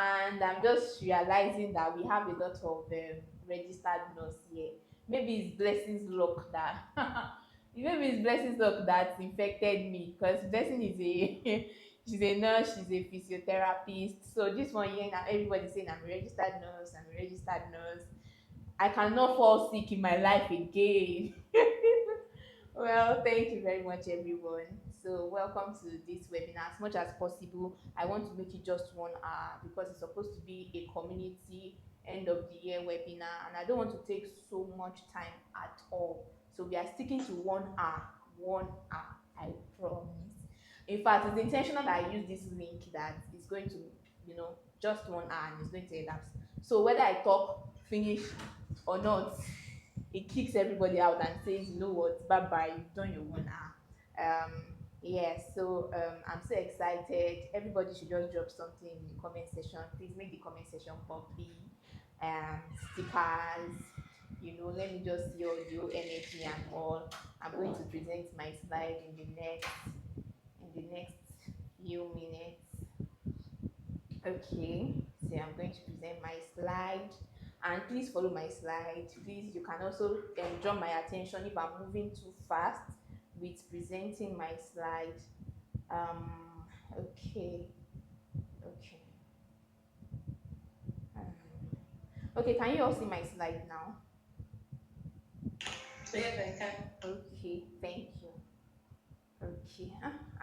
and I'm just realizing that we have a lot of registered nurse here. Maybe it's blessings luck that maybe it's blessings luck that infected me, because blessing is a she's a nurse, she's a physiotherapist. So this one year now everybody saying I'm a registered nurse, I'm a registered nurse. I cannot fall sick in my life again. Well, thank you very much, everyone. So, welcome to this webinar. As much as possible, I want to make it just 1 hour because it's supposed to be a community end of the year webinar, and I don't want to take so much time at all. So, we are sticking to 1 hour. 1 hour, I promise. In fact, it's intentional that I use this link that is going to, just 1 hour and it's going to elapse. So, whether I talk, finish, or not, it kicks everybody out and says, you know what, bye bye, you've done your 1 hour. Yeah, so I'm so excited. Everybody should just drop something in the comment section. Please make the comment section bubbly. Stickers, let me just see all your energy and all. I'm going to present my slide in the next few minutes. Okay, so I'm going to present my slide, and please follow my slide. Please, you can also draw my attention if I'm moving too fast with presenting my slide. Okay, okay. Okay, can you all see my slide now? Yes, I can. Okay, thank you. Okay,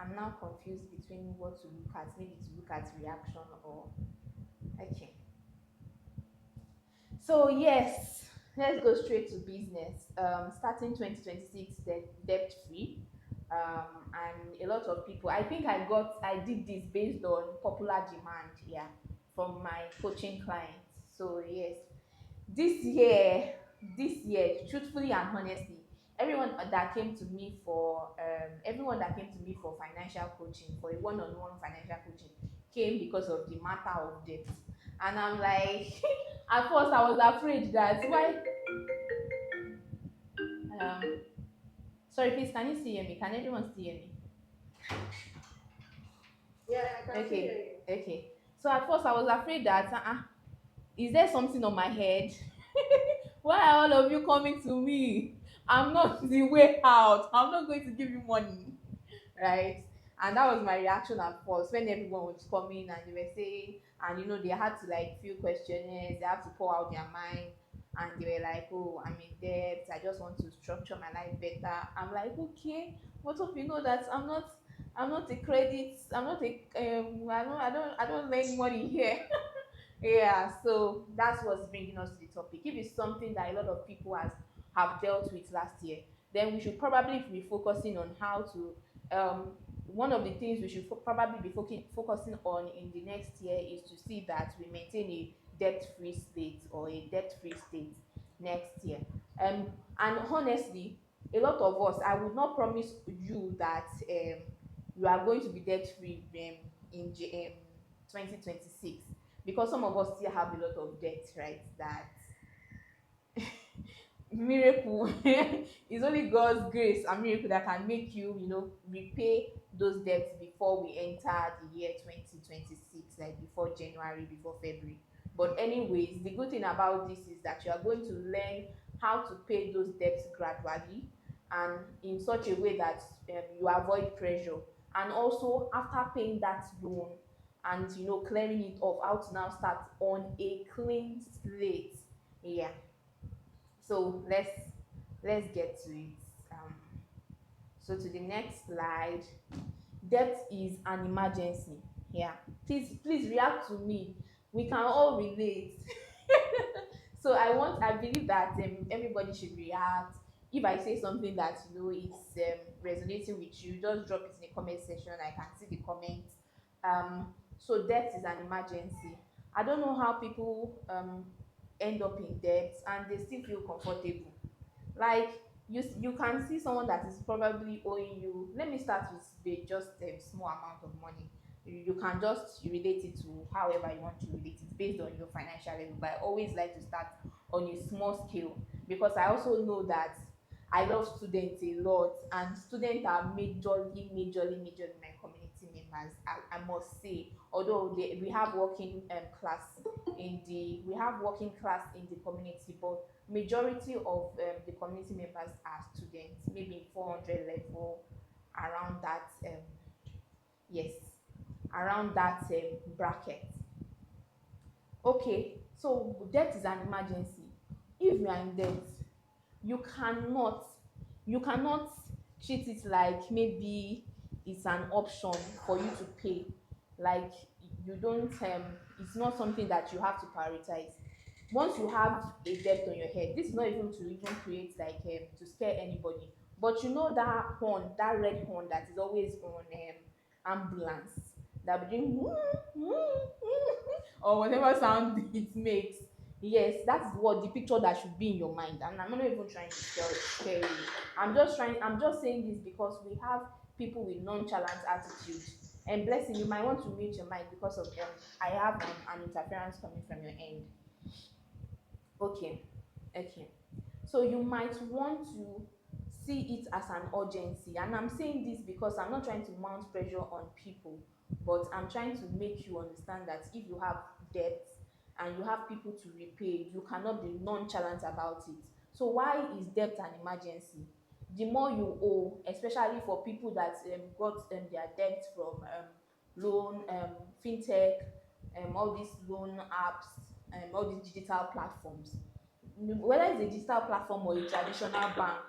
I'm now confused between what to look at, maybe to look at reaction or okay. So yes, let's go straight to business. Starting 2026 debt free, and a lot of people. I did this based on popular demand, yeah, from my coaching clients. So yes, this year, truthfully and honestly, everyone that came to me for financial coaching, for a one-on-one financial coaching, came because of the matter of debt, and I'm like, at first I was afraid that why. Um, sorry, please, can you still hear me? Can everyone still hear me? Yeah, I can still hear Okay, you. okay. So at first I was afraid that is there something on my head? Why are all of you coming to me? I'm not the way out. I'm not going to give you money, right? And that was my reaction at first when everyone was coming and they were saying, and they had to like fill questionnaires, they had to pour out their mind, and they were like, "Oh, I'm in debt. I just want to structure my life better." I'm like, "Okay, what if you know that I'm not a credit. I'm not a I don't lend money here." Yeah, so that's what's bringing us to the topic. If it's something that a lot of people have dealt with last year, then we should probably be focusing on how to. One of the things we should probably be focusing on in the next year is to see that we maintain a debt-free state or a debt-free state next year. And honestly, a lot of us, I would not promise you that you are going to be debt-free in 2026, because some of us still have a lot of debt, right? That miracle is only God's grace and miracle that can make you repay those debts before we enter the year 2026, like before January, before February. But anyways, the good thing about this is that you are going to learn how to pay those debts gradually and in such a way that you avoid pressure, and also after paying that loan and clearing it off, how to now start on a clean slate. Yeah, so let's get to it. So to the next slide. Debt is an emergency. Yeah, please react to me. We can all relate. So I believe that everybody should react. If I say something that it's resonating with you, just drop it in the comment section. I can see the comments. So debt is an emergency. I don't know how people end up in debt and they still feel comfortable. Like, you can see someone that is probably owing you. Let me start with just a small amount of money. You can just relate it to however you want to relate it based on your financial level, but I always like to start on a small scale, because I also know that I love students a lot, and students are majorly my community members. I must say, although we have working class we have working class in the community, but majority of the community members are students, maybe 400 level, around that yes, around that bracket. Okay, so debt is an emergency. If you are in debt, you cannot you cannot treat it like maybe it's an option for you to pay. Like, you don't it's not something that you have to prioritize. Once you have a debt on your head, this is not even to even create like to scare anybody, but you know that horn, that red horn that is always on ambulance, that be doing or whatever sound it makes. Yes, that's what the picture that should be in your mind, and I'm not even trying to scare you. I'm just saying this because we have people with nonchalant attitude. And blessing, you might want to mute your mic because of I have an interference coming from your end. Okay, okay. So you might want to see it as an urgency, and I'm saying this because I'm not trying to mount pressure on people, but I'm trying to make you understand that if you have debt and you have people to repay, you cannot be nonchalant about it. So why is debt an emergency? The more you owe, especially for people that got their debt from loan, fintech, all these loan apps, all these digital platforms, whether it's a digital platform or a traditional bank,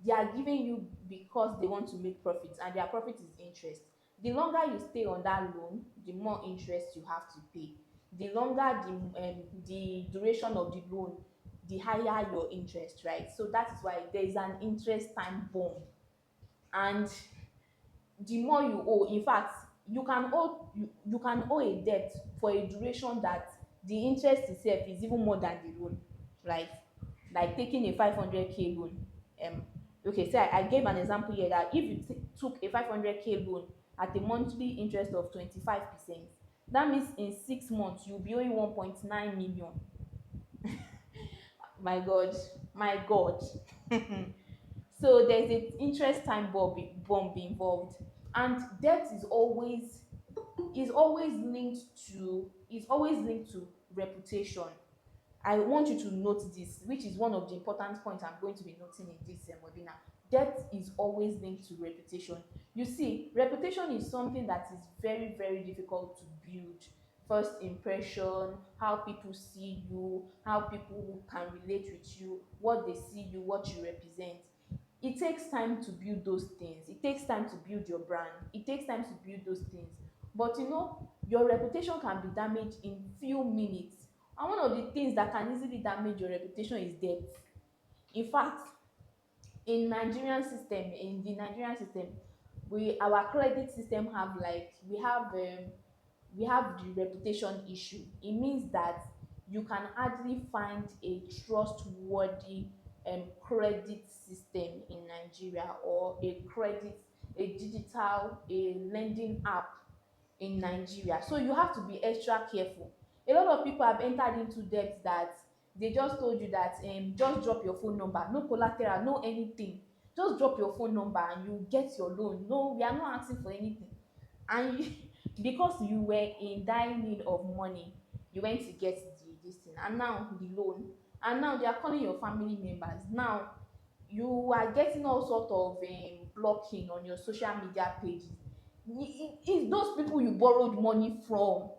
they are giving you because they want to make profit, and their profit is interest. The longer you stay on that loan, the more interest you have to pay. The longer the duration of the loan, the higher your interest, right? So that is why there is an interest time bomb. And the more you owe, in fact, you can owe a debt for a duration that the interest itself is even more than the loan, right? Like taking a 500k loan. Okay, so I gave an example here that if you took a 500k loan at a monthly interest of 25%, that means in 6 months you'll be owing 1.9 million. My god, my god. So there's an interest time bomb involved. And debt is always linked to reputation. I want you to note this, which is one of the important points I'm going to be noting in this webinar. Debt is always linked to reputation. You see, reputation is something that is very, very difficult to build. First impression, how people see you, how people can relate with you, what they see you, what you represent. It takes time to build those things. It takes time to build your brand. It takes time to build those things. But you know, your reputation can be damaged in few minutes. And one of the things that can easily damage your reputation is debt. In fact, in the Nigerian system, we our credit system have like we have the reputation issue. It means that you can hardly find a trustworthy credit system in Nigeria, or a digital, a lending app in Nigeria. So you have to be extra careful. A lot of people have entered into debt that they just told you that just drop your phone number, no collateral, no anything. Just drop your phone number and you get your loan. No, we are not asking for anything. And because you were in dire need of money, you went to get this thing, and now the loan, and now they are calling your family members. Now you are getting all sort of blocking on your social media pages. It's those people you borrowed money from.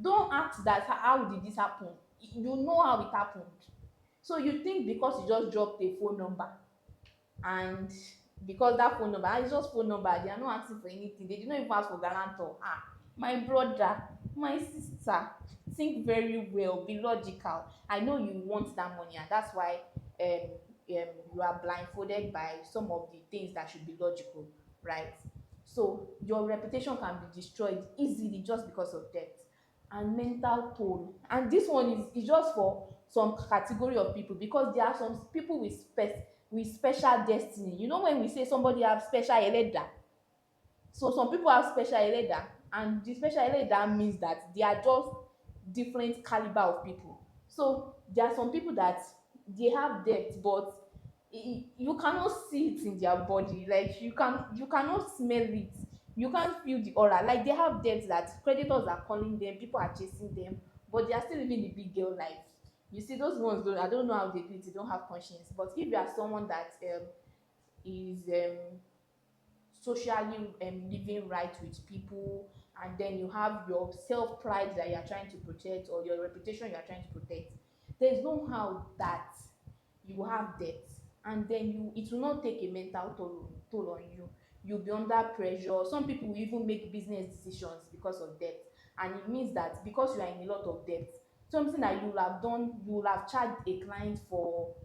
Don't ask that how did this happen. You know how it happened. So you think because you just dropped a phone number, and because that phone number is just phone number, they are not asking for anything, they did not even ask for guarantor. My brother, my sister, think very well, be logical. I know you want that money, and that's why you are blindfolded by some of the things that should be logical, right? So your reputation can be destroyed easily just because of debt. And mental toll, and this one is just for some category of people, because there are some people with special destiny. You know, when we say somebody have special eleda, so some people have special eleda, and the special eleda means that they are just different caliber of people. So there are some people that they have debt, but you cannot see it in their body. Like you cannot smell it. you can't feel the aura. Like they have debts that creditors are calling them, people are chasing them, but they are still living the big girl life. You see, those ones don't. I don't know how they do it. They don't have conscience. But if you are someone that is socially living right with people, and then you have your self pride that you are trying to protect, or your reputation you are trying to protect, there is no how that you will have debt, and then it will not take a mental toll on you. You'll be under pressure. Some people will even make business decisions because of debt, and it means that because you are in a lot of debt, something that you will have done, you will have charged a client for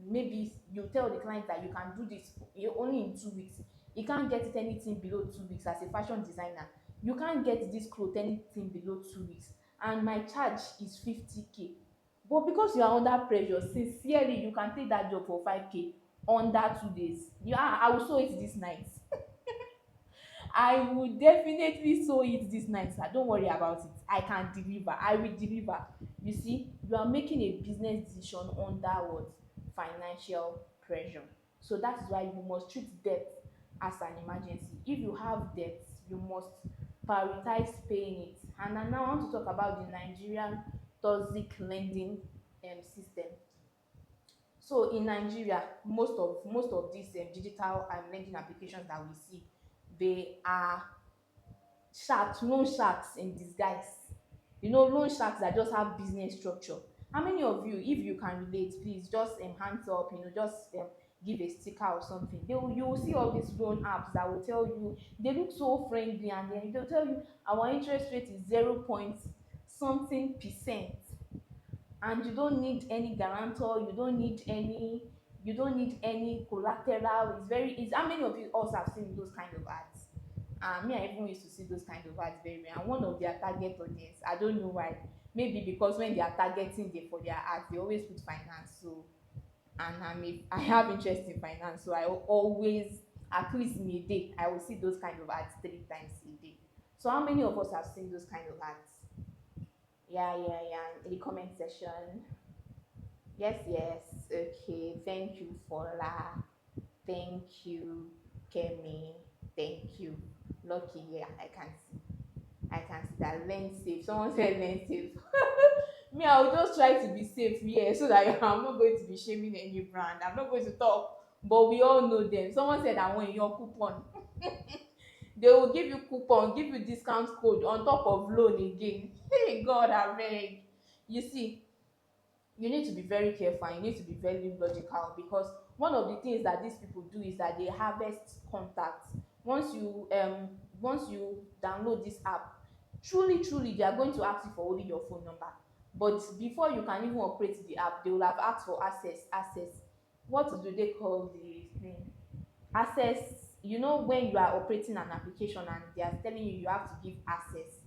maybe you tell the client that you can do this only in 2 weeks. You can't get it anything below 2 weeks. As a fashion designer, you can't get this cloth anything below 2 weeks, and my charge is 50K. But because you are under pressure, sincerely you can take that job for 5K under 2 days. Yeah, I will sew it this night. I will definitely sew it this night, sir. Don't worry about it. I can deliver. I will deliver. You see, you are making a business decision under what? Financial pressure. So that is why you must treat debt as an emergency. If you have debt, you must prioritize paying it. And I now want to talk about the Nigerian toxic lending system. So in Nigeria, most of these digital lending applications that we see, they are sharks, loan sharks in disguise. You know, loan sharks that just have business structure. How many of you, if you can relate, please just hands up, just give a sticker or something. You will see all these loan apps that will tell you, they look so friendly, and then they'll tell you our interest rate is 0 point something percent, and you don't need any guarantor, you don't need any collateral. It's very easy. How many of you also have seen those kind of ads? Me, I even used to see those kind of ads very well, and one of their target audience, I don't know why, maybe because when they are targeting for their ads, they always put finance. So, and I have interest in finance, so I will always, at least in a day, I will see those kind of ads 3 times a day. So how many of us have seen those kind of ads? Yeah, yeah, yeah, in the comment section. Yes, yes. Okay. Thank you, Fola. Thank you, Kemi. Thank you. Lucky, yeah, I can see. I can see that. Learn safe. Someone said learn safe. Me, I will just try to be safe here so that I'm not going to be shaming any brand. I'm not going to talk, but we all know them. Someone said I want your coupon. They will give you coupon, give you discount code on top of loan again. Hey, God, I beg. You see, you need to be very careful, and you need to be very logical, because one of the things that these people do is that they harvest contacts. Once you download this app, truly they are going to ask you for only your phone number. But before you can even operate the app, they will have asked for access. What do they call the thing? Access. You know, when you are operating an application and they are telling you have to give access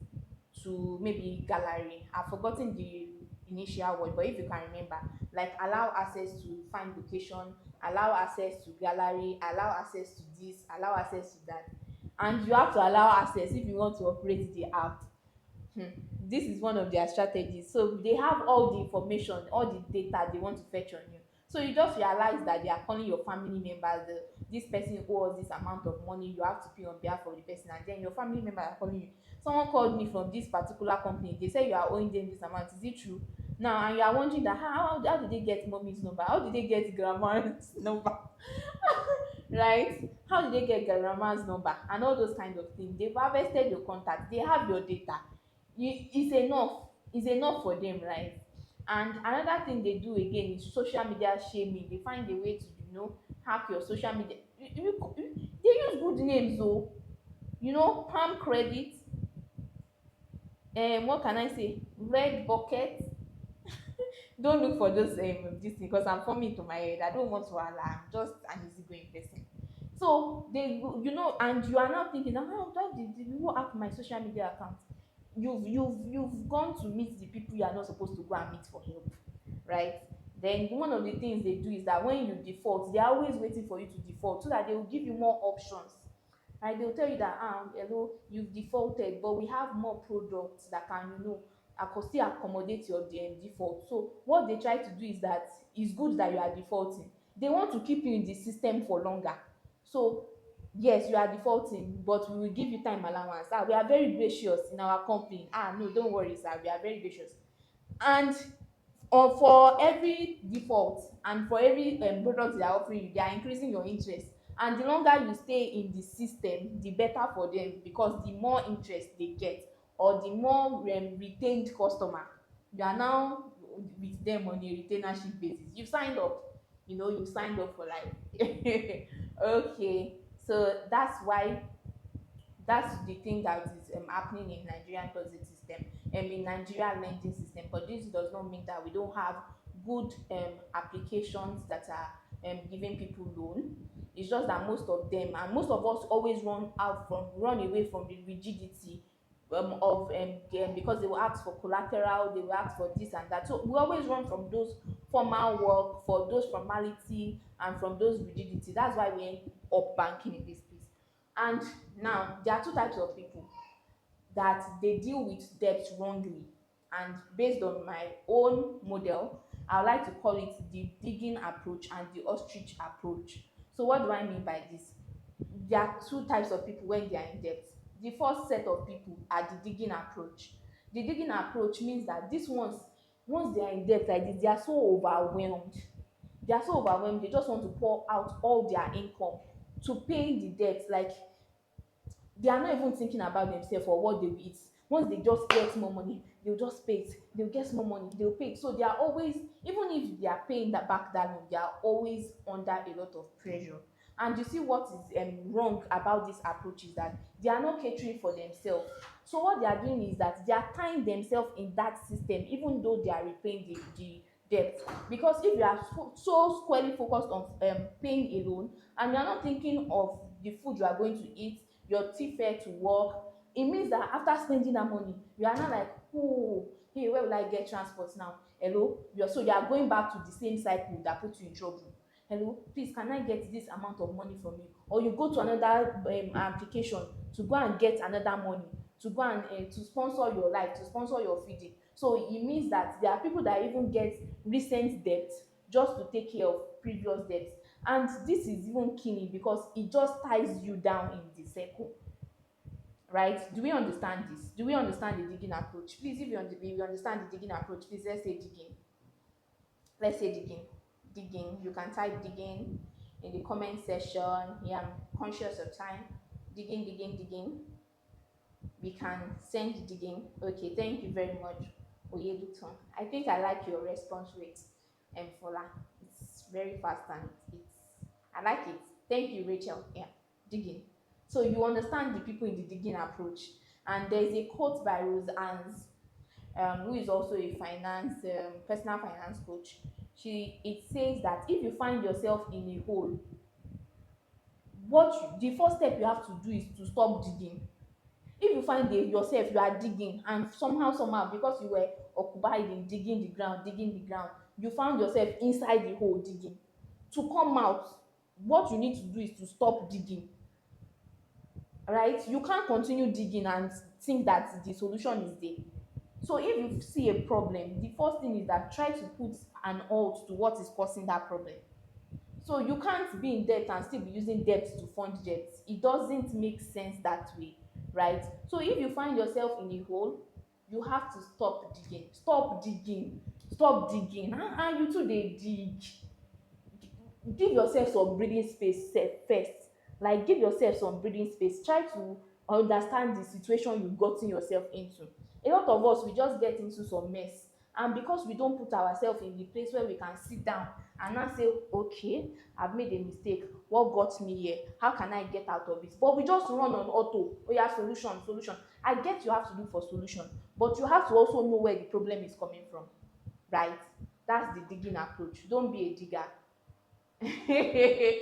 to maybe gallery. I've forgotten the initial word, but if you can remember, like allow access to find location, allow access to gallery, allow access to this, allow access to that, and you have to allow access if you want to operate the app. This is one of their strategies. So they have all the information, all the data they want to fetch on you. So you just realize that they are calling your family members. This person owes this amount of money, you have to pay on behalf of the person, and then your family members are calling you. Someone called me from this particular company, they say you are owing them this amount. Is it true? Now, and you are wondering that how did they get mommy's number, how did they get grandma's number? Right? How did they get grandma's number and all those kind of things? They've harvested your contact, they have your data. It's enough for them, right? And another thing they do again is social media shaming. They find a way to hack your social media. They use good names though, palm credit, what can I say, red bucket. Don't look for those this thing, because I'm forming to my head. I don't want to alarm. I'm just an easygoing person. So and you are now thinking, how did people hack my social media account? You've gone to meet the people you are not supposed to go and meet for help, right? Then one of the things they do is that when you default, they are always waiting for you to default so that they will give you more options. Right? They will tell you that hello, you've defaulted, but we have more products that can still accommodate your default. So what they try to do is that it's good that you are defaulting. They want to keep you in the system for longer. So yes, you are defaulting, but we will give you time allowance. We are very gracious in our company. No, don't worry, sir, we are very gracious. And for every default and for every product they are offering you, they are increasing your interest. And the longer you stay in the system, the better for them, because the more interest they get, or the more retained customer. You are now with them on a retainership basis. You signed up, you signed up for life. Okay, so that's the thing that is happening in Nigerian toxic system, in Nigerian lending system. But this does not mean that we don't have good applications that are giving people loan. It's just that most of them, and most of us, always run away from the rigidity of because they will ask for collateral, they will ask for this and that. So we always run from those formal work, for those formality, and from those rigidity. That's why we end up banking in this place. And now there are two types of people that they deal with debt wrongly. And based on my own model, I would like to call it the digging approach and the ostrich approach. So what do I mean by this? There are two types of people when they are in debt. The first set of people are the digging approach. The digging approach means that these ones, once they are in debt like this, they are so overwhelmed. They are so overwhelmed, they just want to pour out all their income to pay the debt. Like, they are not even thinking about themselves or what they will eat. Once they just get more money, they'll just pay it. They'll get more money, they'll pay it. So they are always, even if they are paying that back that loan, they are always under a lot of pressure. And you see what is wrong about this approach is that they are not catering for themselves. So what they are doing is that they are tying themselves in that system, even though they are repaying the debt. Because if you are so squarely focused on paying a loan, and you are not thinking of the food you are going to eat, your tea fare to work, it means that after spending that money, you are not like, oh, hey, where will I get transport now? Hello, you are going back to the same cycle that put you in trouble. Hello, please, can I get this amount of money from you? Or you go to another application to go and get another money, to go and to sponsor your life, to sponsor your feeding. So it means that there are people that even get recent debt just to take care of previous debts. And this is even killing, because it just ties you down in the circle. Right? Do we understand this? Do we understand the digging approach? Please, if you understand the digging approach, please, let's say digging. Let's say digging. Digging. You can type digging in the comment section. Yeah, I'm conscious of time. Digging, digging, digging. We can send digging. Okay, thank you very much, Oyeduton. I think I like your response rate, Fola. It's very fast, and I like it. Thank you, Rachel. Yeah, digging. So you understand the people in the digging approach. And there's a quote by Rose Anns, who is also a personal finance coach. It says that if you find yourself in a hole, the first step you have to do is to stop digging. If you find yourself, you are digging, and somehow, because you were occupied in digging the ground, you found yourself inside the hole digging. To come out, what you need to do is to stop digging. Right? You can't continue digging and think that the solution is there. So if you see a problem, the first thing is that try to put an halt to what is causing that problem. So you can't be in debt and still be using debt to fund debt. It doesn't make sense that way, right? So if you find yourself in a hole, you have to stop digging. Stop digging. Stop digging. You too dey dig. Give yourself some breathing space first. Like, give yourself some breathing space. Try to understand the situation you've gotten yourself into. A lot of us, we just get into some mess, and because we don't put ourselves in the place where we can sit down and now say, okay, I've made a mistake, what got me here, how can I get out of it? But we just run on auto. Oh yeah, solution. I get you have to look for solution, but you have to also know where the problem is coming from. Right? That's the digging approach. Don't be a digger. I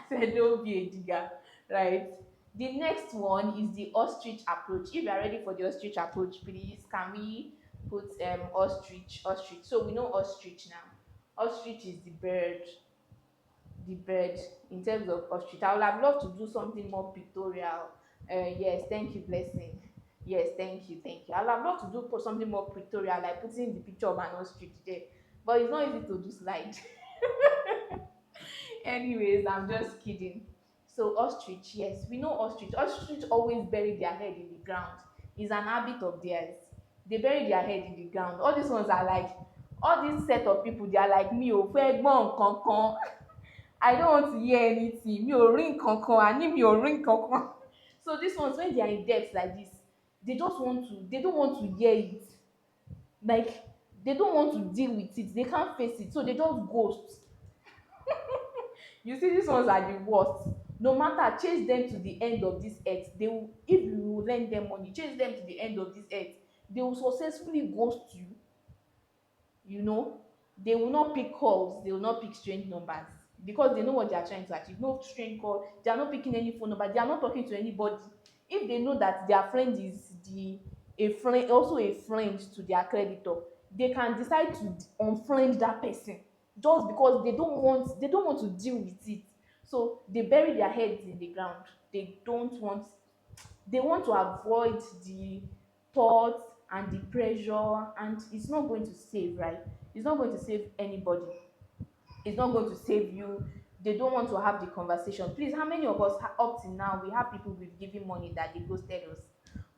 said don't be a digger, right? The next one is the ostrich approach. If you are ready for the ostrich approach, please can we put ostrich. So we know ostrich now. Ostrich is the bird in terms of ostrich. I would have loved to do something more pictorial. Yes, thank you, blessing. Yes, thank you. I would have loved to do something more pictorial, like putting the picture of an ostrich there, but it's not easy to do slide. Anyways, I'm just kidding. So ostrich, yes, we know ostrich. Ostrich always bury their head in the ground. It's an habit of theirs. They bury their head in the ground. All these ones are like, all this set of people, they are like me ò fẹ́ gbọ́ nǹkan kan. I don't want to hear anything. Mi ò rí nǹkan kan. Àní mi ò rí nǹkan kan. So these ones, when they are in debt like this, they don't want to hear it. Like, they don't want to deal with it. They can't face it. So they just ghost. You see, these ones are the worst. No matter, chase them to the end of this earth. They will, if you lend them money, chase them to the end of this earth. They will successfully ghost you. You know, they will not pick calls. They will not pick strange numbers because they know what they are trying to achieve. No strange call. They are not picking any phone number. They are not talking to anybody. If they know that their friend is a friend, also a friend to their creditor, they can decide to unfriend that person just because they don't want to deal with it. So they bury their heads in the ground. They don't want, they want to avoid the thoughts and the pressure, and it's not going to save, right? It's not going to save anybody. It's not going to save you. They don't want to have the conversation. Please, how many of us up till now we have people we've given money that they ghosted us?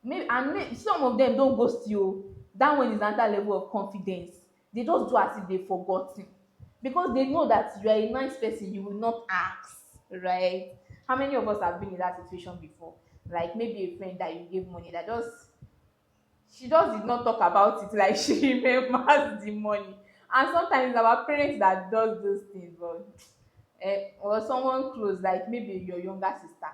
Maybe, and some of them don't ghost you. That one is another level of confidence. They just do as if they've forgotten because they know that you are a nice person. You will not ask, right? How many of us have been in that situation before? Like maybe a friend that you gave money that just, she just did not talk about it, like she remembers the money. And sometimes our parents that does those things, but or someone close, like maybe your younger sister,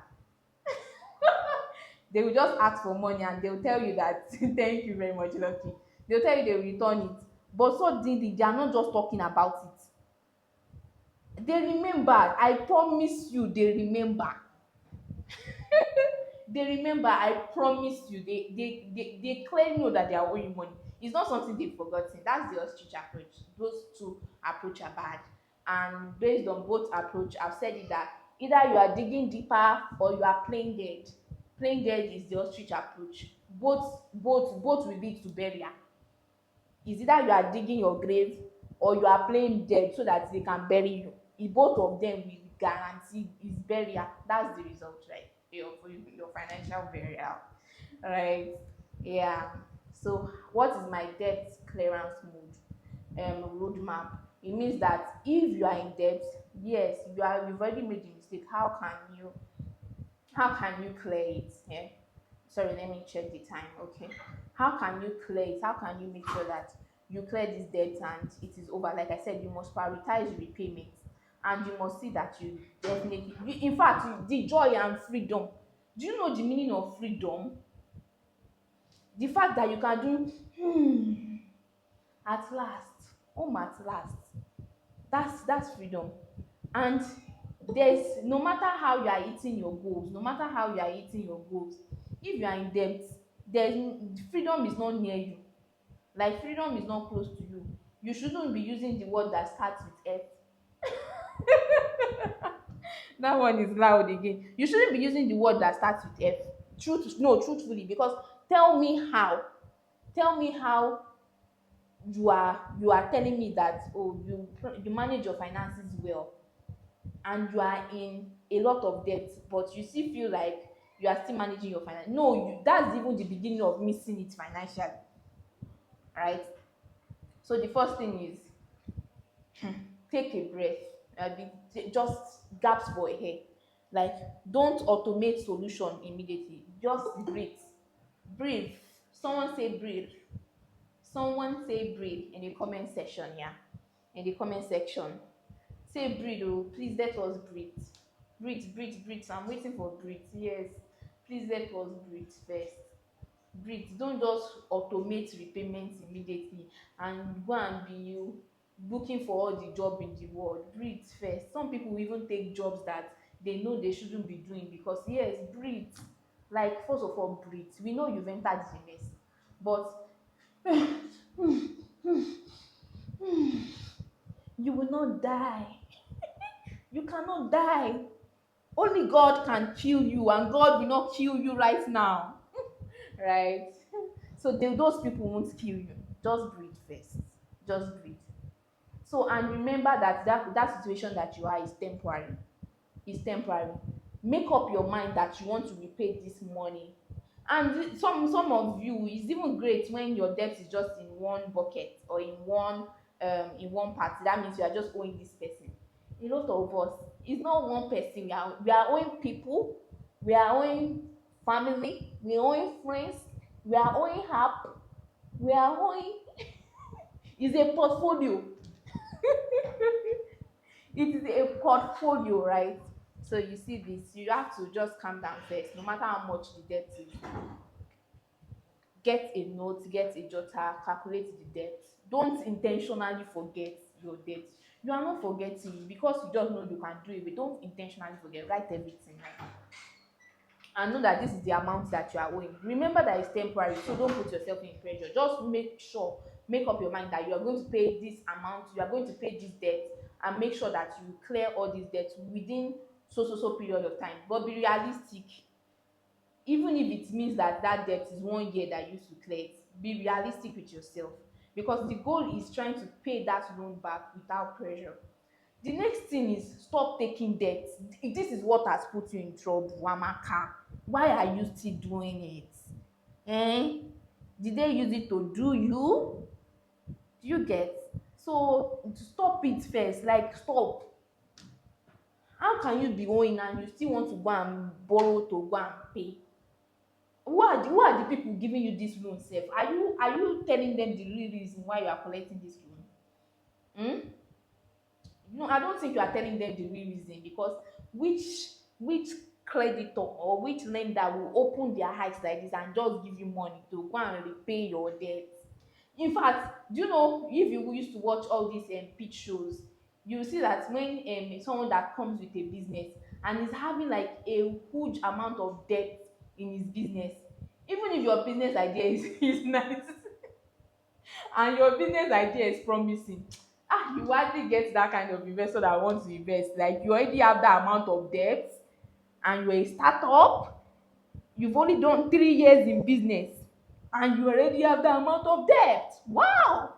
they will just ask for money and they will tell you that thank you very much, lucky. They'll tell you they will return it, but suddenly they are not just talking about it. They remember. I promise you, they remember. They remember. I promise you, they clearly know that they are owing money. It's not something they've forgotten. That's the ostrich approach. Those two approach are bad, and based on both approach, I've said it that either you are digging deeper or you are playing dead. Playing dead is the ostrich approach. Both will lead to burial. Is either you are digging your grave or you are playing dead so that they can bury you. If both of them will guarantee is burial, that's the result, right? Your financial burial, right? Yeah. So what is my debt clearance mode roadmap? It means that if you are in debt, yes, you've already made a mistake. How can you clear it? Yeah. Sorry, let me check the time. Okay, how can you clear it? How can you make sure that you clear this debt and it is over? Like I said, you must prioritize repayment, and you must see that you definitely in fact the joy and freedom. Do you know the meaning of freedom? The fact that you can do at last, at last, that's freedom. And there's, no matter how you are hitting your goals, no matter how you are hitting your goals, if you are in debt, there's, freedom is not near you. Like, freedom is not close to you. You shouldn't be using the word that starts with F. That one is loud again. You shouldn't be using the word that starts with F. Truthfully, because tell me how, tell me how you are telling me that, oh, you manage your finances well and you are in a lot of debt, but you still feel like you are still managing your finance. No, that's even the beginning of missing it financially, right? So the first thing is, take a breath. Just gasp for air. Like, don't automate solution immediately. Just breathe. Breathe. Someone say breathe. Someone say breathe in the comment section. Yeah, in the comment section. Say breathe. Oh, please let us breathe. Breathe, breathe, breathe. I'm waiting for breathe. Yes, please let us breathe first. Breathe. Don't just automate repayments immediately and go and be you looking for all the job in the world. Breathe first. Some people even take jobs that they know they shouldn't be doing because, yes, breathe. Like, first of all, breathe. We know you've entered the mess, but you will not die. You cannot die. Only God can kill you, and God will not kill you right now. Right? So those people won't kill you. Just breathe first. Just breathe. So, and remember that that situation that you are is temporary. Is temporary. make up your mind that you want to repay this money. And some of you, it's even great when your debt is just in one bucket or in one party. That means you are just owing this person. A lot of us, it's not one person. We are owing people, we are owing family, we are owing friends, we are owing help, we are owing. It's a portfolio. It is a portfolio, right? So you see this, you have to just calm down first, no matter how much the debt is. Get a note, get a jotter, calculate the debt. Don't intentionally forget your debt. You are not forgetting because you just know you can do it, but don't intentionally forget. Write everything, right? And know that this is the amount that you are owing. Remember that it's temporary, so don't put yourself in pressure. Just make up your mind that you are going to pay this amount, you are going to pay this debt, and make sure that you clear all these debts within so period of time. But be realistic. Even if it means that that debt is 1 year that you used to clear it, be realistic with yourself, because the goal is trying to pay that loan back without pressure. The next thing is stop taking debt. This is what has put you in trouble, Amaka. Why are you still doing it? Eh? Did they use it to do you? Do you get? So stop it first. Like, stop. How can you be owing and you still want to go and borrow to go and pay? Who are the people giving you this loan sef? Are you telling them the real reason why you are collecting this loan? No, I don't think you are telling them the real reason, because which creditor or which lender will open their eyes like this and just give you money to go and repay your debt? In fact, do you know, if you used to watch all these pitch shows, you see that when someone that comes with a business and is having like a huge amount of debt in his business, even if your business idea is nice and your business idea is promising, you hardly get that kind of investor that wants to invest. Like, you already have that amount of debt and you're a startup, you've only done 3 years in business and you already have that amount of debt. Wow.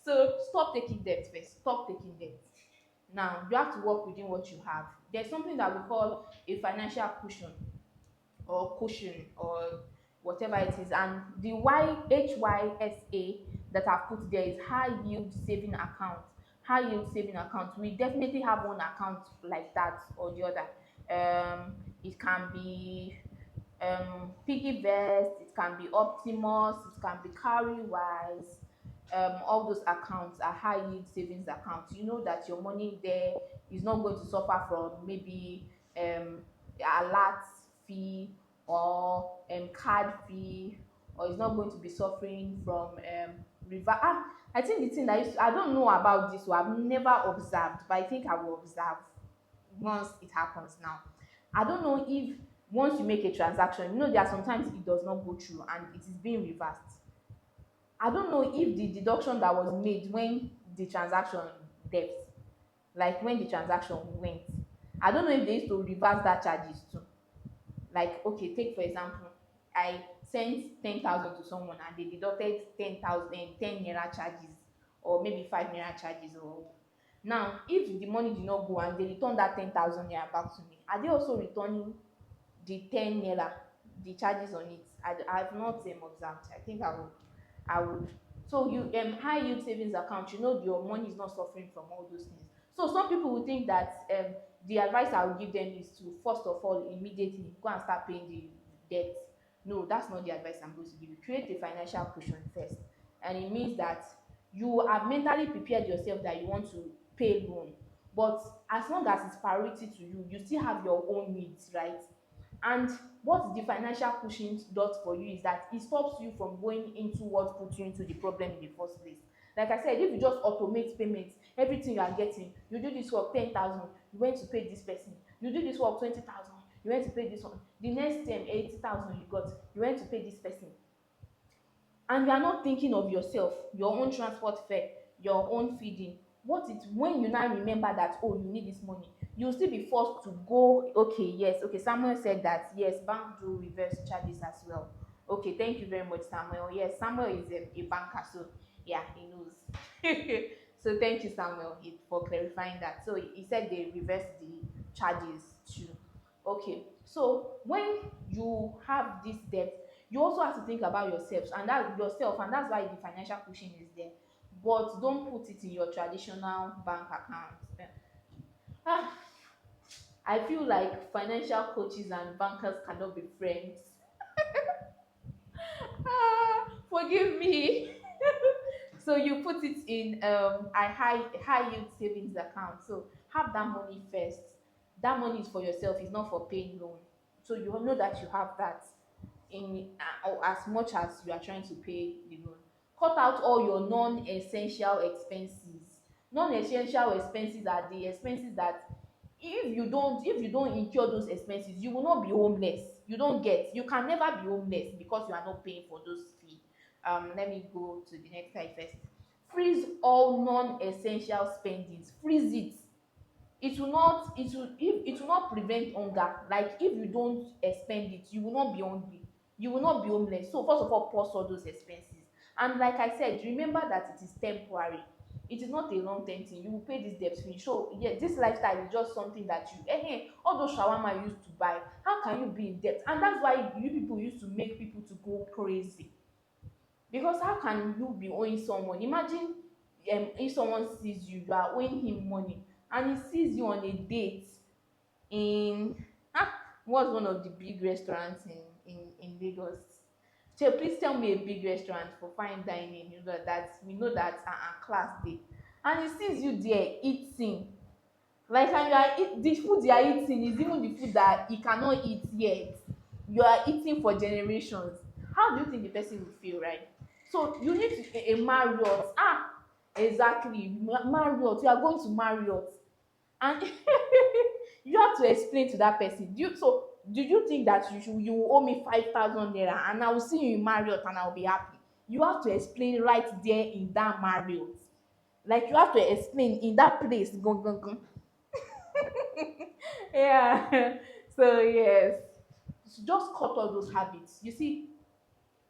So stop taking debt first. Stop taking debt. Now you have to work within what you have. There's something that we call a financial cushion or whatever it is, and the HYSA that I've put there is high yield saving account. High yield saving account, we definitely have one account like that or the other. It can be piggy vest, it can be optimus, it can be cowrywise. All those accounts are high yield savings accounts. You know that your money there is not going to suffer from maybe alert fee or card fee, or it's not going to be suffering from I think the thing that I don't know about this, so I've never observed, but I think I will observe once it happens. Now I don't know if once you make a transaction, there are sometimes it does not go through and it is being reversed. I don't know if the deduction that was made when the transaction depth, like when the transaction went, I don't know if they used to reverse that charges too. Like, okay, take for example, I sent 10,000 to someone and they deducted 10,000, 10 naira charges, or maybe 5 naira charges. Or now, if the money did not go and they return that 10,000 naira back to me, are they also returning the 10 naira, the charges on it? I've not observed. I think I would. So you high yield savings account, your money is not suffering from all those things. So some people will think that the advice I will give them is to first of all immediately go and start paying the debt. No, that's not the advice I'm going to give you. Create a financial cushion first, and it means that you have mentally prepared yourself that you want to pay loan, but as long as it's priority to you, you still have your own needs, right? And what the financial cushion does for you is that it stops you from going into what put you into the problem in the first place. Like I said, if you just automate payments, everything you are getting, you do this work 10,000, you went to pay this person, you do this work 20,000, you went to pay this one, the next time 80,000 you got, you went to pay this person, and you are not thinking of yourself, your own transport fare, your own feeding. What it when you now remember that, oh, you need this money, you still be forced to go. Okay, yes, okay, Samuel said that yes, bank do reverse charges as well. Okay, thank you very much, Samuel. Yes, Samuel is a banker, so yeah, he knows. So thank you, Samuel, for clarifying that. So he said they reverse the charges too. Okay, so when you have this debt, you also have to think about yourself, and that's why the financial cushion is there. But don't put it in your traditional bank account. Ah, I feel like financial coaches and bankers cannot be friends. Forgive me. So you put it in a high yield savings account. So have that money first. That money is for yourself. It's not for paying loan. So you know that you have that in or as much as you are trying to pay the loan. Cut out all your non-essential expenses. Non-essential expenses are the expenses that if you don't incur those expenses, you will not be homeless. You don't get, you can never be homeless because you are not paying for those fee. Let me go to the next slide first. Freeze all non-essential spendings. Freeze it. It will not prevent hunger. Like if you don't expend it, you will not be hungry, you will not be homeless. So first of all, pause all those expenses. And like I said, remember that it is temporary. It is not a long term thing. You will pay this debt finish. So yeah, this lifestyle is just something that all those shawarma you used to buy, how can you be in debt? And that's why you people used to make people to go crazy. Because how can you be owing someone? Imagine if someone sees you, you are owing him money, and he sees you on a date in what's one of the big restaurants in Lagos. So please tell me a big restaurant for fine dining. You know that we know that class day, and he sees you there eating. Like, and you are the food you are eating is even the food that he cannot eat yet. You are eating for generations. How do you think the person will feel, right? So you need to a Marriott. Exactly, Marriott. You are going to Marriott, and you have to explain to that person. Do you think that you will owe me 5,000 naira and I will see you in Marriott and I will be happy? You have to explain right there in that Marriott. Like you have to explain in that place. Go. Yeah. So yes, just cut all those habits. You see,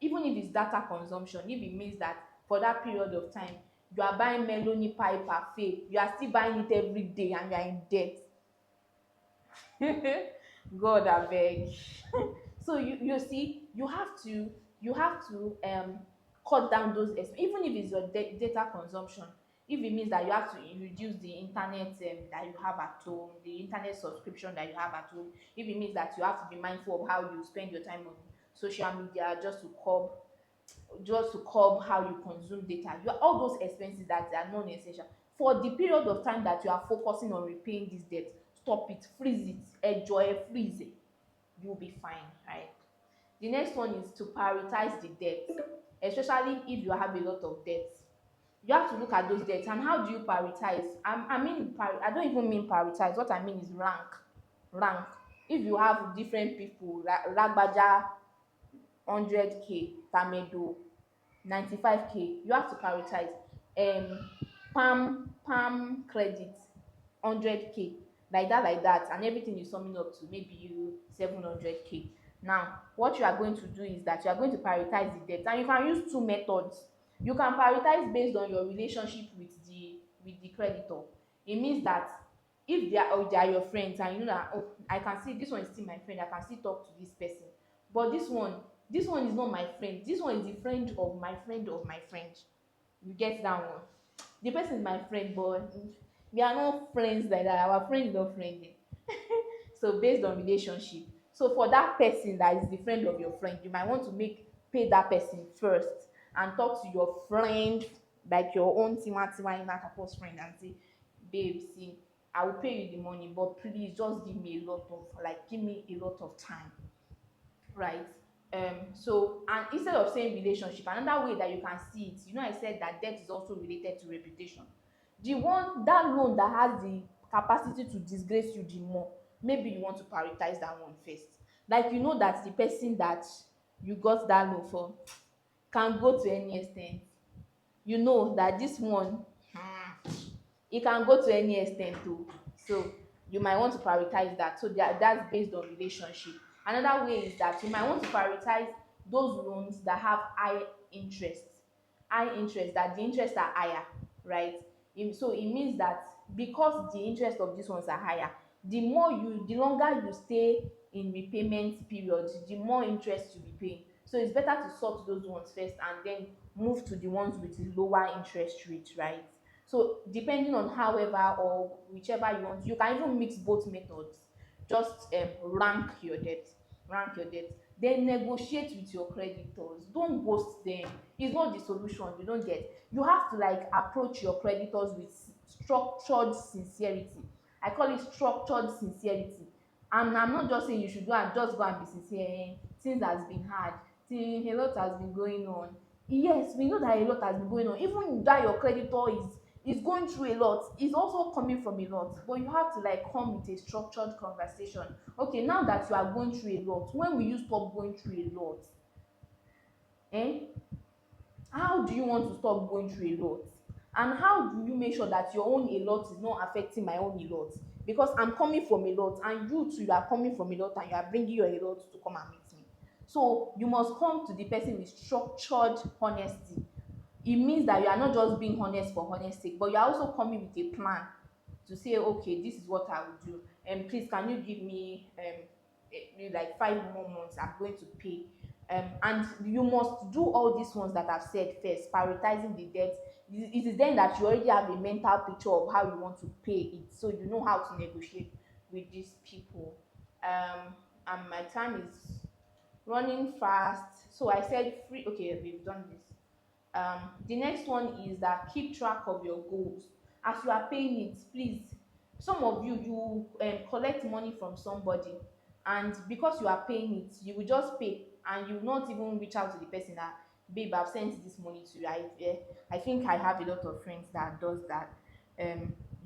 even if it's data consumption, if it means that for that period of time you are buying meloni pie parfait, you are still buying it every day and you are in debt. God abeg. So you see, you have to cut down those even if it's your data consumption. If it means that you have to reduce the internet that you have at home, the internet subscription that you have at home. If it means that you have to be mindful of how you spend your time on social media, just to curb how you consume data. All those expenses that are non-essential for the period of time that you are focusing on repaying this debt. Stop it, freeze it, enjoy, freeze it. You'll be fine, right? The next one is to prioritize the debt, especially if you have a lot of debt. You have to look at those debts. And how do you prioritize? I don't even mean prioritize. What I mean is rank. If you have different people, lagbaja 100K, tamedo 95K, you have to prioritize. Palm credit 100K, like that, and everything is summing up to maybe you 700K. Now what you are going to do is that you are going to prioritize the debt, and you can use two methods. You can prioritize based on your relationship with the creditor. It means that if they are your friends and you know that, oh, I can see this one is still my friend, I can still talk to this person. But this one is not my friend, this one is the friend of my friend of my friend. You get that one? The person is my friend, but we are not friends like that. Our friend is not friendly. So based on relationship, so for that person that is the friend of your friend, you might want to pay that person first and talk to your friend, like your own tiwa in that campus friend, and say, babe, see, I will pay you the money, but please just give me a lot of time, right? So, and instead of saying relationship, another way that you can see it, I said that debt is also related to reputation. That loan that has the capacity to disgrace you the more, maybe you want to prioritize that one first. Like, that the person that you got that loan for can go to any extent. That this one, e can go to any extent too. So you might want to prioritize that. So that's based on relationship. Another way is that you might want to prioritize those loans that have interest high interest, that the interests are higher, right? So it means that because the interest of these ones are higher, The longer you stay in repayment period, the more interest you be paying. So it's better to sort those ones first and then move to the ones with the lower interest rate, right? So depending on however or whichever you want, you can even mix both methods. Just rank your debt, then negotiate with your creditors. Don't ghost them. It's not the solution. You don't get. You have to like approach your creditors with structured sincerity. I call it structured sincerity. And I'm not just saying you should go and be sincere. Things has been hard. A lot has been going on. Yes, we know that a lot has been going on. Even that your creditor is going through a lot, is also coming from a lot. But you have to like come with a structured conversation. Okay, now that you are going through a lot, when will you stop going through a lot? Eh? How do you want to stop going through a lot? And how do you make sure that your own a lot is not affecting my own a lot? Because I'm coming from a lot and you too, you are coming from a lot and you are bringing your a lot to come and meet me. So you must come to the person with structured honesty. It means that you are not just being honest for honest sake, but you are also coming with a plan to say, okay, this is what I will do, and please can you give me like 5 more months, I'm going to pay. And you must do all these ones that I've said first, prioritizing the debt. It is then that you already have a mental picture of how you want to pay it, so you know how to negotiate with these people. And my time is running fast, so I said free. Okay, we've done this. The next one is that keep track of your goals as you are paying it. Please, some of you collect money from somebody, and because you are paying it, you will just pay and you will not even reach out to the person that, babe, I've sent this money to you. I think I have a lot of friends that does that.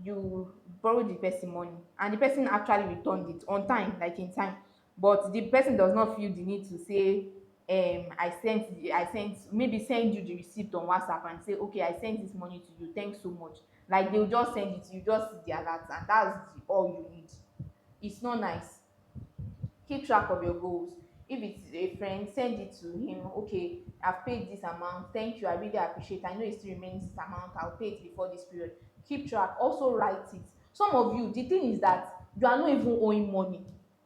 You borrow the person money and the person actually returned it on time, like in time, but the person does not feel the need to say, I sent, maybe send you the receipt on WhatsApp and say, okay, I sent this money to you, thanks so much. Like they'll just send it to you, just see the alert, and all you need. It's not nice. Keep track of your goals. If it's a friend, send it to him. Okay, I've paid this amount, thank you, I really appreciate it. I know it still remains this amount, I'll pay it before this period. Keep track, also write it. Some of you, the thing is that you are not even owing money.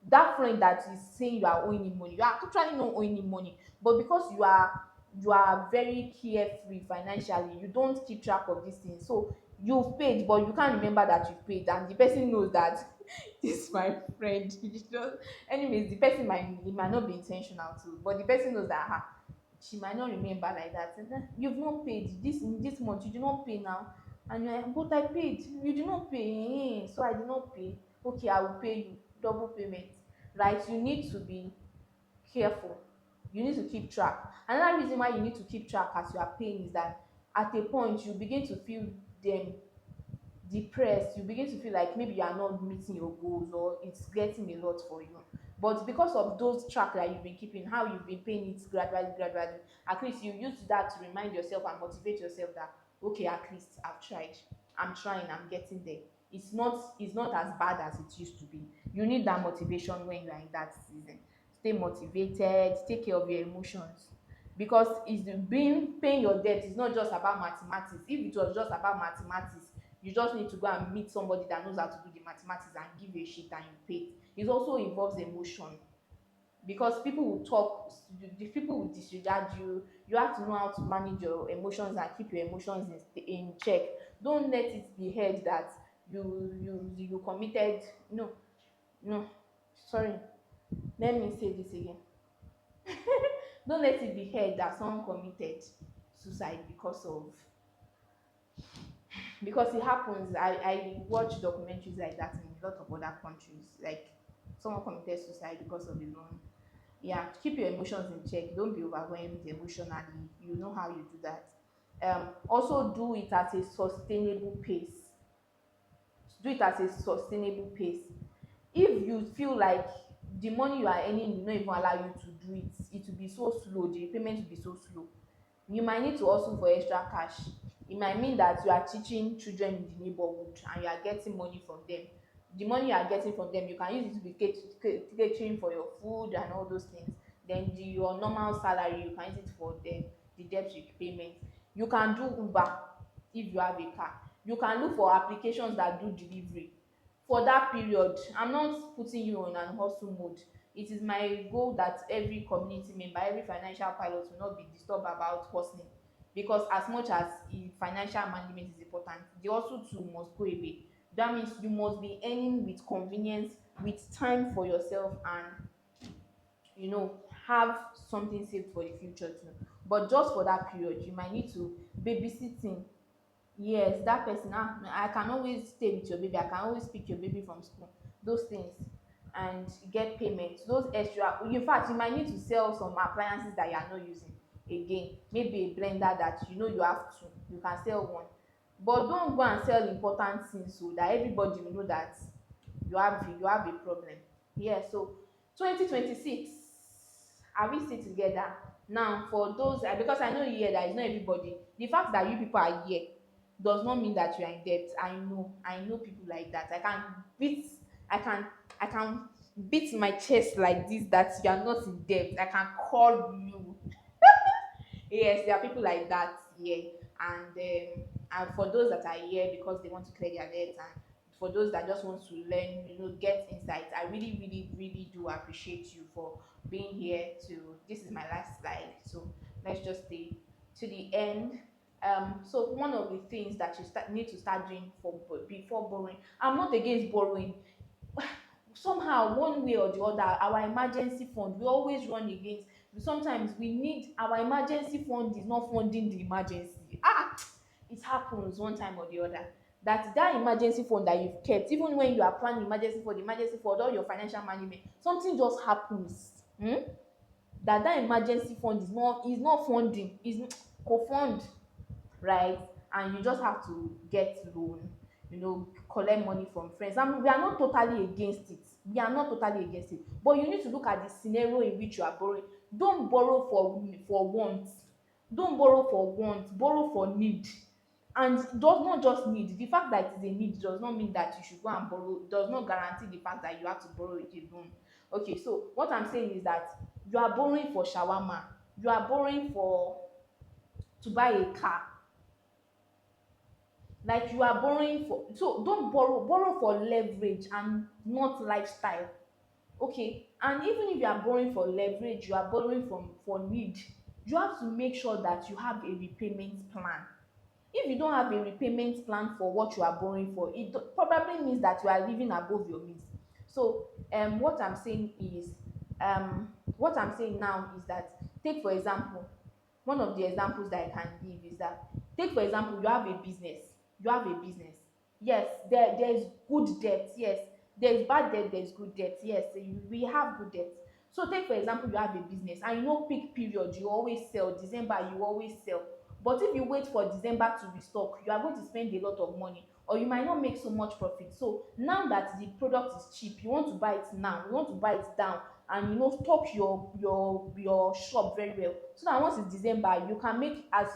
That friend that is saying you are owing him money, you are actually not owing him money, but because you are very carefree financially, you don't keep track of these things. So you've paid but you can't remember that you've paid, and the person knows that this my friend. You just, anyways, the person might not be intentional too, but the person knows that she might not remember like that. And then you've not paid this in this month, you did not pay now, and you're like, but I paid, you did not pay. So I did not pay. Okay, I will pay you double payment, right? You need to be careful. You need to keep track. Another reason why you need to keep track as you are paying is that at a point you begin to feel them depressed. You begin to feel like maybe you are not meeting your goals or it's getting a lot for you. But because of those track that you've been keeping, how you've been paying it gradually, at least you use that to remind yourself and motivate yourself that, okay, at least I've tried, I'm trying, I'm getting there. It's not as bad as it used to be. You need that motivation when you are in that season. Stay motivated, take care of your emotions, because it's being paying your debt is not just about mathematics. If it was just about mathematics, you just need to go and meet somebody that knows how to do the mathematics and give you a sheet and you pay. It also involves emotion, because people will talk, the people will disregard you. You have to know how to manage your emotions and keep your emotions in check. Don't let it be heard that you committed. No, no, sorry, let me say this again. Don't let it be heard that someone committed suicide because it happens. I watch documentaries like that in a lot of other countries, like someone committed suicide because of a loan. Yeah, keep your emotions in check. Don't be overwhelmed emotionally. You know how you do that. Also do it at a sustainable pace. Do it at a sustainable pace. If you feel like the money you are earning will not even allow you to do it, it will be so slow, the repayment will be so slow, you might need to hustle for extra cash. It might mean that you are teaching children in the neighborhood and you are getting money from them. The money you are getting from them, you can use it to be catering for your food and all those things. Then your normal salary, you can use it for the debt repayment. You can do Uber if you have a car. You can look for applications that do delivery for that period. I'm not putting you on an hustle mode. It is my goal that every community member, every financial pilot will not be disturbed about hustling, because as much as financial management is important, the hustle too must go away. That means you must be earning with convenience, with time for yourself, and have something saved for the future too. But just for that period, you might need to babysitting. Yes, that person, I can always stay with your baby, I can always pick your baby from school, those things, and get payment. Those extra, in fact, you might need to sell some appliances that you are not using again, maybe a blender that you have two, you can sell one. But don't go and sell important things so that everybody will know that you have a problem. Yeah, so 2026, are we still together? Now for those, because I know here that it's not everybody. The fact that you people are here does not mean that you are in debt. I know people like that. I can I can beat my chest like this that you are not in debt. I can call you. Yes, there are people like that here. And for those that are here because they want to clear their debt, and for those that just want to learn, get insights, I really, really, really do appreciate you for being here. To This is my last slide, so let's just stay to the end. So one of the things that you need to start doing before borrowing. I'm not against borrowing. Somehow, one way or the other, our emergency fund, we always run against. Sometimes we need our emergency fund is not funding the emergency. It happens one time or the other that emergency fund that you've kept, even when you are planning emergency fund, all your financial management, something just happens. That emergency fund is not funding, is co-fund, right? And you just have to get loan, collect money from friends. I mean, we are not totally against it. But you need to look at the scenario in which you are borrowing. Don't borrow for want. Don't borrow for want. Borrow for need. And does not just need. The fact that it is a need does not mean that you should go and borrow. Does not guarantee the fact that you have to borrow it alone. Okay, so what I'm saying is that you are borrowing for shawarma. You are borrowing for to buy a car. Like, you are borrowing for, so don't borrow for leverage and not lifestyle. Okay, and even if you are borrowing for leverage, you are borrowing for need, you have to make sure that you have a repayment plan. If you don't have a repayment plan for what you are borrowing for, it probably means that you are living above your means. So what I'm saying now is that, take for example, one of the examples that I can give is that, take for example, you have a business. Yes, there's good debt. Yes, there's bad debt, there's good debt. Yes, we have good debt. So take for example, you have a business and peak period, you always sell. December, you always sell. But if you wait for December to restock, you are going to spend a lot of money, or you might not make so much profit. So now that the product is cheap, you want to buy it now, you want to buy it down, and stock your shop very well, so that once it's December, you can make as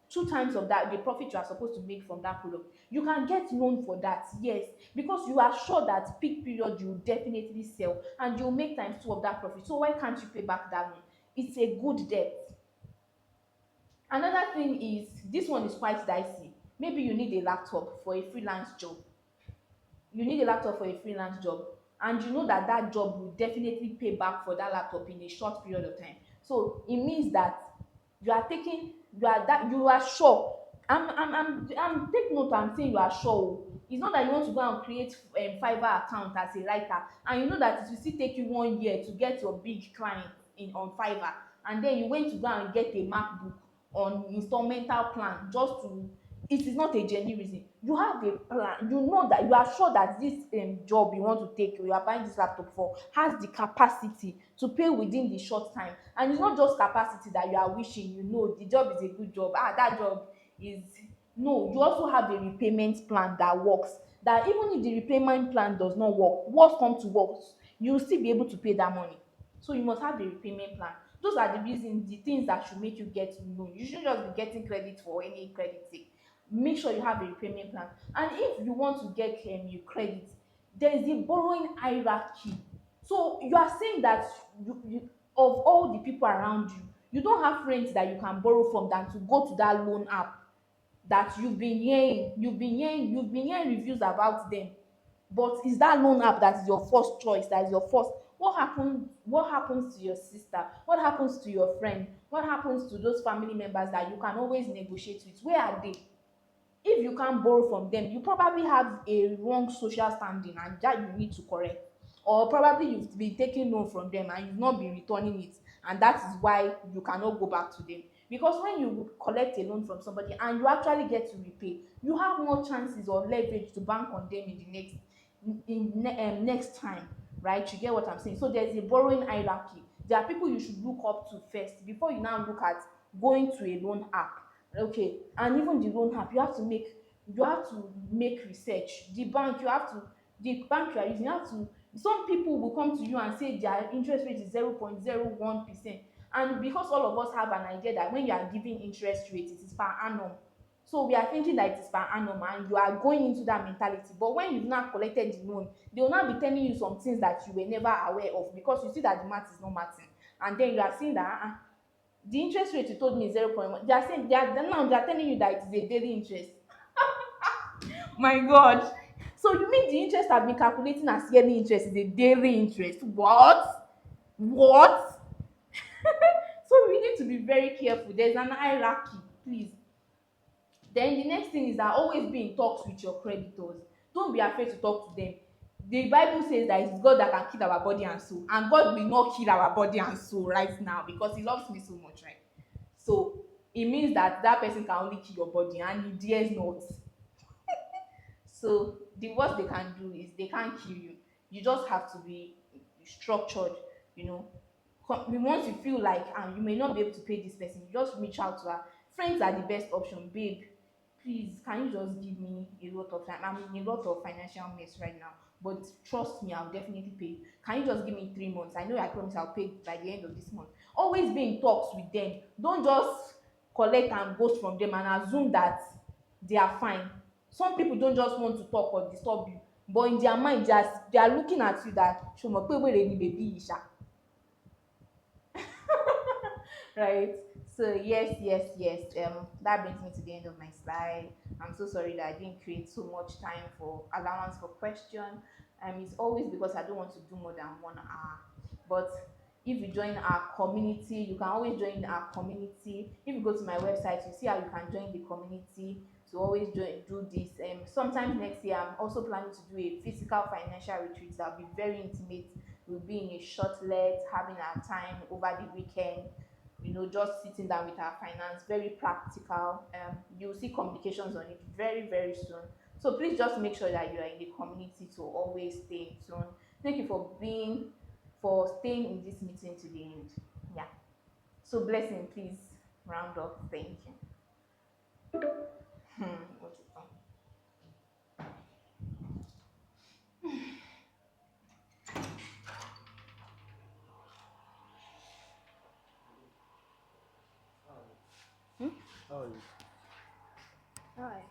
two times of that, the profit you are supposed to make from that product. You can get loan for that, yes, because you are sure that peak period you will definitely sell, and you'll make times two of that profit. So why can't you pay back that loan? It's a good debt. Another thing is, this one is quite dicey. Maybe you need a laptop for a freelance job. And you know that job will definitely pay back for that laptop in a short period of time. So it means that you are sure. I'm take note, I'm saying you are sure. It's not that you want to go and create Fiverr account as a writer, and you know that it will still take you 1 year to get your big client in on Fiverr, and then you went to go and get a MacBook on installmental plan just to. It is not a genuine reason. You have a plan. You know that you are sure that this job you want to take, you are buying this laptop for, has the capacity to pay within the short time. And it's not just capacity that you are wishing. The job is a good job. That job is. No, you also have a repayment plan that works. That even if the repayment plan does not work, worst come to worst, you will still be able to pay that money. So you must have a repayment plan. Those are the reasons, the things that should make you get loan. You shouldn't just be getting credit for any credit sake. Make sure you have a repayment plan. And if you want to get your credit, there is a borrowing hierarchy. So you are saying that of all the people around you, you don't have friends that you can borrow from than to go to that loan app that you've been hearing reviews about them. But is that loan app that is your first choice, that is your first? What happens to your sister? What happens to your friend? What happens to those family members that you can always negotiate with? Where are they? If you can't borrow from them, you probably have a wrong social standing and that you need to correct. Or probably you've been taking loan from them and you've not been returning it, and that is why you cannot go back to them. Because when you collect a loan from somebody and you actually get to repay, you have more chances or leverage to bank on them in the next time, right? You get what I'm saying? So there's a borrowing hierarchy. There are people you should look up to first before you now look at going to a loan app. Okay, and even the loan app, you have to make research. The bank you are using, you have to. Some people will come to you and say their interest rate is 0.01%, and because all of us have an idea that when you are giving interest rate it is per annum, so we are thinking that it is per annum and you are going into that mentality. But when you've now collected the loan, they will now be telling you some things that you were never aware of, because you see that the math is not mathing, and then you are seeing that the interest rate you told me is 0.1. They are saying they are telling you that it is a daily interest. My God. So you mean the interest I've been calculating as yearly interest is a daily interest? What? So we need to be very careful. There's an hierarchy, please. Then the next thing is that always be in talks with your creditors. Don't be afraid to talk to them. The Bible says that it's God that can kill our body and soul, and God will not kill our body and soul right now because He loves me so much, right? So it means that that person can only kill your body and He dares not. So the worst they can do is they can't kill you. You just have to be structured, you know. Once you feel like you may not be able to pay this person, you just reach out to her. Friends are the best option. Babe, please, can you just give me a lot of time? I'm in a lot of financial mess right now, but trust me, I'll definitely pay. Can you just give me 3 months? I know I promise I'll pay by the end of this month. Always be in talks with them. Don't just collect and ghost from them and assume that they are fine. Some people don't just want to talk or disturb you, but in their mind they are looking at you that ṣo mọ̀ pé wèrè ni bèbí yìí ṣá. Right? So yes, that brings me to the end of my slide. I'm so sorry that I didn't create so much time for allowance for question. It's always because I don't want to do more than 1 hour. But if you join our community, you can always join our community. If you go to my website, you see how you can join the community to always do this. Sometimes next year, I'm also planning to do a physical financial retreat that'll be very intimate. We'll be in a shortlet, having our time over the weekend, just sitting down with our finance, very practical. You'll see communications on it very, very soon. So please just make sure that you are in the community to always stay in tune. Thank you for staying in this meeting to the end. Yeah. So blessing, please round up. Thank you. What is that? How are you? All right.